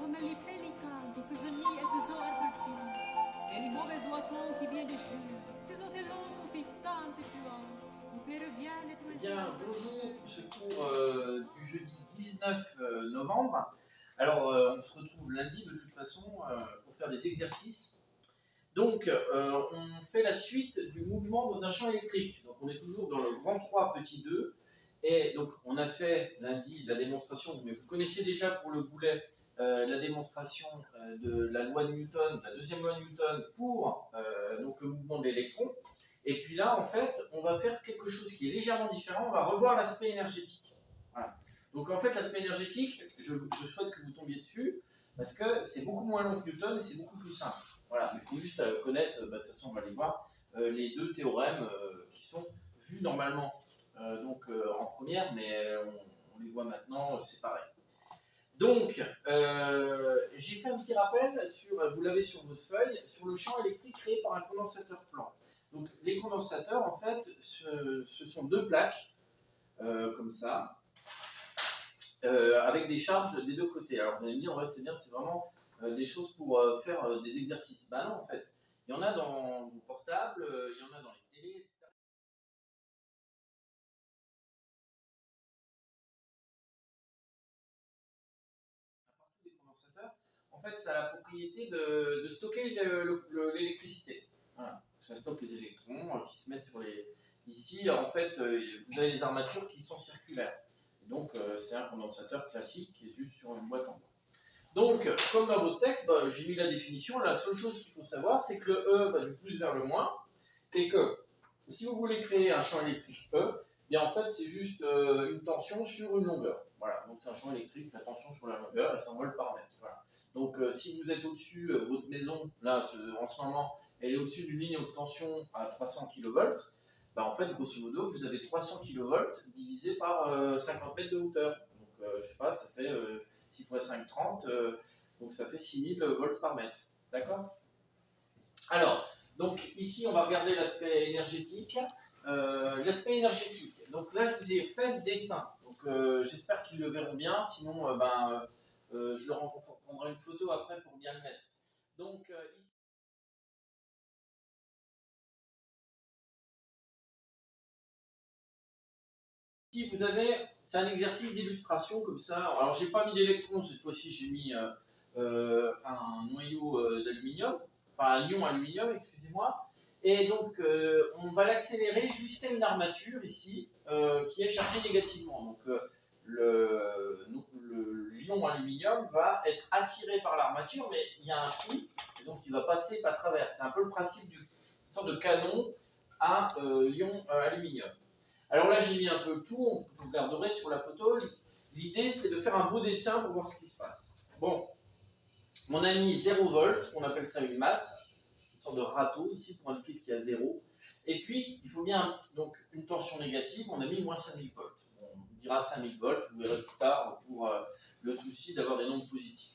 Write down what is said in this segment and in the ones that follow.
come gli pelicanti fusami e tesoro suo, e le nuove oiseaux qui viennent de chuter, ces oiseaux sont si tante puants, ils peruviennes Eh bien, bonjour pour ce cours du jeudi 19 novembre. Alors, on se retrouve lundi de toute façon pour faire des exercices. Donc, on fait la suite du mouvement dans un champ électrique. Donc, on est toujours dans le grand 3, petit 2. Et donc, on a fait lundi la démonstration, mais vous connaissez déjà pour le boulet la démonstration de la loi de Newton, la deuxième loi de Newton pour donc le mouvement de l'électron. Et puis là, en fait, on va faire quelque chose qui est légèrement différent. On va revoir l'aspect énergétique. Voilà. Donc, en fait, l'aspect énergétique, je souhaite que vous tombiez dessus parce que c'est beaucoup moins long que Newton et c'est beaucoup plus simple. Voilà, il faut juste connaître, de toute façon, on va les voir, les deux théorèmes qui sont vus normalement en première, mais on les voit maintenant séparés. Donc, j'ai fait un petit rappel, vous l'avez sur votre feuille, sur le champ électrique créé par un condensateur plan. Donc, les condensateurs, en fait, ce sont deux plaques, comme ça, avec des charges des deux côtés. Alors, vous allez me dire, ouais, c'est bien, c'est vraiment des choses pour faire des exercices. Ben non, en fait, il y en a dans vos portables, il y en a dans les télés, etc. Partout des condensateurs. En fait, ça a la propriété de stocker l'électricité. Voilà. Ça stocke les électrons qui se mettent sur les. Ici, en fait, vous avez les armatures qui sont circulaires. Et donc, c'est un condensateur classique qui est juste sur une boîte en bois. Donc, comme dans votre texte, j'ai mis la définition. La seule chose qu'il faut savoir, c'est que le E va du plus vers le moins. Et que si vous voulez créer un champ électrique E, bien en fait, c'est juste une tension sur une longueur. Voilà, donc c'est un champ électrique, la tension sur la longueur, elle s'envole par mètre. Voilà. Donc, si vous êtes au-dessus, votre maison, là, en ce moment, elle est au-dessus d'une ligne de tension à 300 kV, en fait, grosso modo, vous avez 300 kV divisé par 50 mètres de hauteur. Donc, je sais pas, ça fait 6 x 5, 30, donc ça fait 6000 volts par mètre. D'accord? Alors, donc ici, on va regarder l'aspect énergétique. L'aspect énergétique. Donc là, je vous ai fait le dessin. Donc j'espère qu'ils le verront bien. Sinon, je leur en prendrai une photo après pour bien le mettre. Donc ici, vous avez, c'est un exercice d'illustration comme ça. Alors, j'ai pas mis d'électrons cette fois-ci. J'ai mis un noyau d'aluminium, enfin un ion aluminium, excusez-moi. Et donc, on va l'accélérer jusqu'à une armature ici qui est chargée négativement. Donc, l'ion aluminium va être attiré par l'armature, mais il y a un trou, et donc il va passer à travers. C'est un peu le principe d'une sorte de canon à ion aluminium. Alors là, j'ai mis un peu tout, vous regarderez sur la photo. L'idée, c'est de faire un beau dessin pour voir ce qui se passe. Bon, on a mis 0 volts, on appelle ça une masse, une sorte de râteau ici pour indiquer qu'il y a 0. Et puis, il faut bien donc une tension négative, on a mis moins 5000 volts. On dira 5000 volts, vous verrez plus tard pour le souci d'avoir des nombres positifs.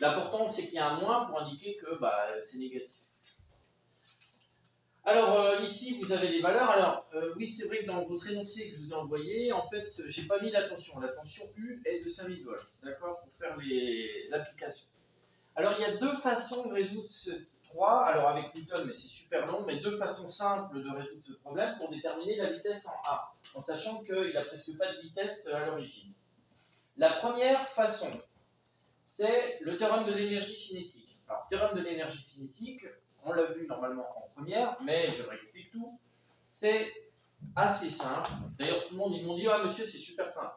L'important, c'est qu'il y a un moins pour indiquer que c'est négatif. Alors ici, vous avez les valeurs. Alors oui, c'est vrai que dans votre énoncé que je vous ai envoyé, en fait, j'ai pas mis la tension. La tension U est de 5000 volts, d'accord, pour faire les applications. Alors, il y a deux façons de résoudre ce 3, alors avec Newton, mais c'est super long, mais deux façons simples de résoudre ce problème pour déterminer la vitesse en A, en sachant qu'il n'a presque pas de vitesse à l'origine. La première façon, c'est le théorème de l'énergie cinétique. Alors, le théorème de l'énergie cinétique, on l'a vu normalement en première, mais je réexplique tout, c'est assez simple. D'ailleurs, tout le monde, ils m'ont dit, ah monsieur, c'est super simple.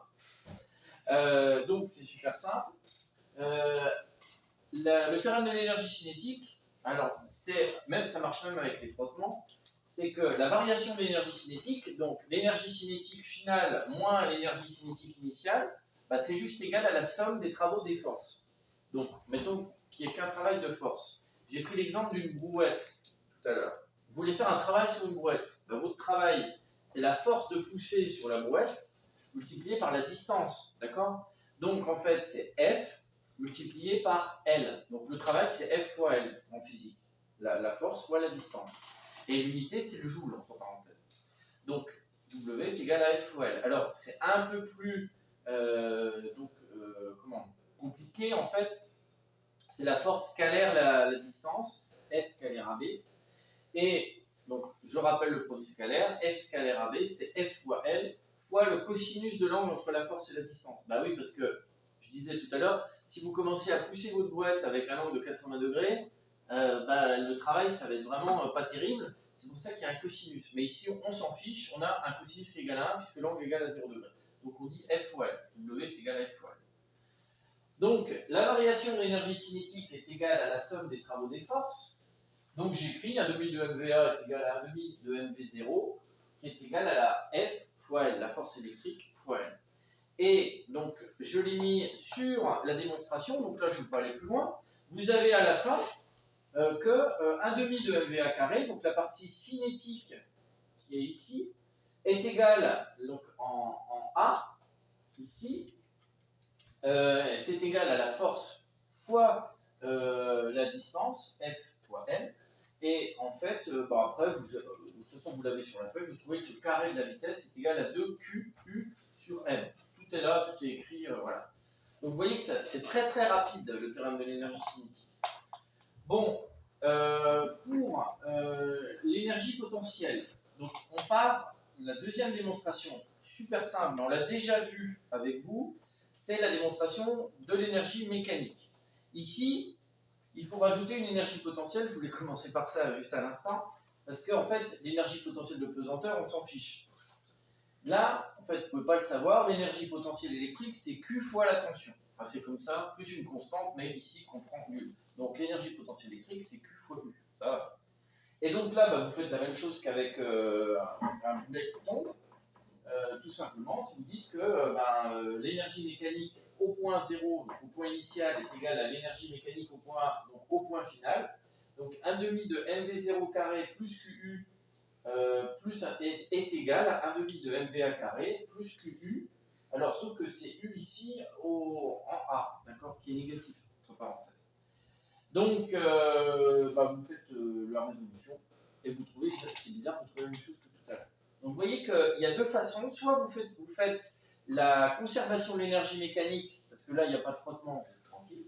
Donc, c'est super simple. Le théorème de l'énergie cinétique, alors ça marche même avec les frottements, c'est que la variation de l'énergie cinétique, donc l'énergie cinétique finale moins l'énergie cinétique initiale, c'est juste égal à la somme des travaux des forces. Donc, mettons qu'il n'y ait qu'un travail de force. J'ai pris l'exemple d'une brouette tout à l'heure. Vous voulez faire un travail sur une brouette. Votre travail, c'est la force de pousser sur la brouette multipliée par la distance. D'accord? Donc, en fait, c'est F multiplié par L. Donc le travail, c'est F fois L en physique. La force fois la distance. Et l'unité, c'est le joule, entre parenthèses. Donc W est égal à F fois L. Alors c'est un peu plus compliqué, en fait, c'est la force scalaire la distance, F scalaire AB. Et donc, je rappelle le produit scalaire, F scalaire AB, c'est F fois L, fois le cosinus de l'angle entre la force et la distance. Bah oui, parce que, je disais tout à l'heure, si vous commencez à pousser votre boîte avec un angle de 80 degrés, le travail, ça va être vraiment pas terrible. C'est pour ça qu'il y a un cosinus. Mais ici, on s'en fiche, on a un cosinus qui est égal à 1, puisque l'angle est égal à 0 degré. Donc, on dit F fois L. W est égal à F fois L. Donc, la variation de l'énergie cinétique est égale à la somme des travaux des forces. Donc j'écris 1 demi de MVA est égal à 1 demi de MV0, qui est égal à la F fois L, la force électrique fois L. Et donc je l'ai mis sur la démonstration, donc là je ne vais pas aller plus loin. Vous avez à la fin que 1 demi de MVA carré, donc la partie cinétique qui est ici, est égale donc en A, ici, c'est égal à la force fois la distance, F fois L. Et en fait, après, de toute façon, vous l'avez sur la feuille, vous trouvez que le carré de la vitesse est égal à 2QU sur M. Tout est là, tout est écrit, voilà. Donc vous voyez que c'est très très rapide, le théorème de l'énergie cinétique. Bon, pour l'énergie potentielle, donc on part, la deuxième démonstration, super simple, mais on l'a déjà vu avec vous, c'est la démonstration de l'énergie mécanique. Ici, il faut rajouter une énergie potentielle, je voulais commencer par ça juste à l'instant, parce qu'en fait, l'énergie potentielle de pesanteur, on s'en fiche. Là, en fait, vous ne pouvez pas le savoir, l'énergie potentielle électrique, c'est Q fois la tension. Enfin, c'est comme ça, plus une constante, mais ici, qu'on prend U. Donc, l'énergie potentielle électrique, c'est Q fois U. Ça va. Et donc là, vous faites la même chose qu'avec un boulet qui tombe. Tout simplement, si vous dites que l'énergie mécanique au point 0, donc au point initial, est égale à l'énergie mécanique au point A, donc au point final. Donc 1 demi de mv0 carré plus QU est égal à 1 demi de mva carré plus QU. Alors, sauf que c'est U ici en A, d'accord, qui est négatif, entre parenthèses. Donc, vous faites la résolution et vous trouvez, c'est bizarre, vous trouvez la même chose que tout à l'heure. Donc vous voyez qu'il y a deux façons, soit vous faites la conservation de l'énergie mécanique, parce que là il n'y a pas de frottement, vous êtes tranquille,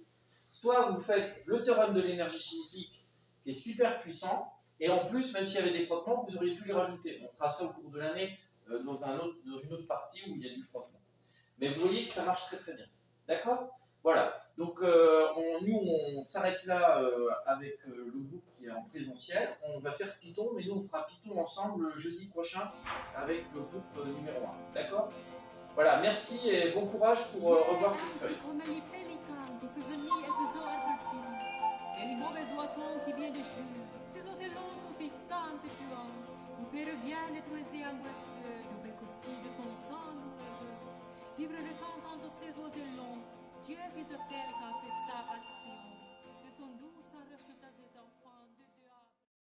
soit vous faites le théorème de l'énergie cinétique, qui est super puissant, et en plus, même s'il y avait des frottements, vous auriez pu les rajouter. On fera ça au cours de l'année dans une autre partie où il y a du frottement. Mais vous voyez que ça marche très très bien. D'accord ? Voilà. Donc nous, on s'arrête là avec le groupe qui est en présentiel. On va faire Python, mais nous, on fera Python ensemble jeudi prochain avec le groupe numéro 1. D'accord ? Voilà, merci et bon courage pour revoir cette feuille. Et les mauvais oiseaux qui viennent de chuter, ces océans sont si tant et puants, ils préviennent les toisés angoisseux, du bec aussi de son sang douloureux. Vivre le temps quand ces oiseaux